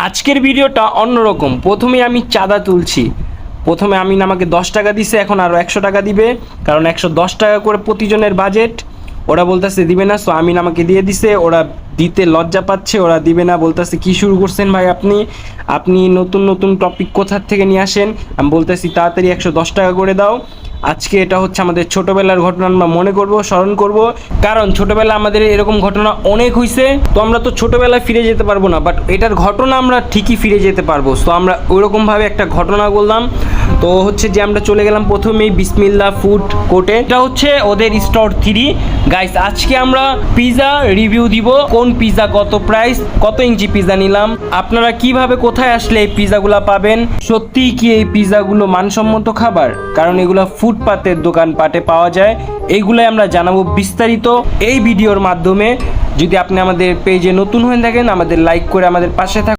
আজকের ভিডিওটা অন্যরকম। প্রথমে আমি চাঁদা তুলছি। প্রথমে আমিন আমাকে 10 টাকা দিছে, এখন আরও 100 টাকা দিবে, কারণ 110 টাকা করে প্রতিজনের বাজেট। ওরা বলতেছে দিবে না, সো আমিন আমাকে দিয়ে দিছে। ওরা দিতে লজ্জা পাচ্ছে, ওরা দিবে না, বলতেছে কি শুরু করছেন ভাই আপনি আপনি নতুন নতুন টপিক কোথার থেকে নিয়ে আসেন। আমি বলতেছি তাড়াতাড়ি 110 টাকা করে দাও। আজকে এটা হচ্ছে আমাদের ছোটোবেলার ঘটনা, আমরা মনে করব, স্মরণ করব, কারণ ছোটোবেলা আমাদের এরকম ঘটনা অনেক হয়েছে। তো আমরা তো ছোটোবেলায় ফিরে যেতে পারবো না, বাট এটার ঘটনা আমরা ঠিকই ফিরে যেতে পারবো। সো আমরা ওইরকমভাবে একটা ঘটনা বললাম। তো হচ্ছে যে আমরা চলে গেলাম প্রথমেই বিসমিল্লা ফুড কোর্টে। এটা হচ্ছে ওদের স্টোর 3। গাইস, আজকে আমরা পিৎজা রিভিউ দিব, কোন পিৎজা কত প্রাইস, কত ইঞ্চি পিৎজা নিলাম, আপনারা কিভাবে কোথায় আসলে এই পিৎজাগুলো পাবেন, সত্যিই কি এই পিৎজাগুলো মানসম্মত খাবার, কারণ এগুলো ফুটপাতের দোকানপাটে পাওয়া যায়। এইগুলোই আমরা জানাবো বিস্তারিত এই ভিডিওর মাধ্যমে। যদি আপনি আমাদের পেজে নতুন হয়ে থাকেন, আমাদের লাইক করে আমাদের পাশে থাকুন।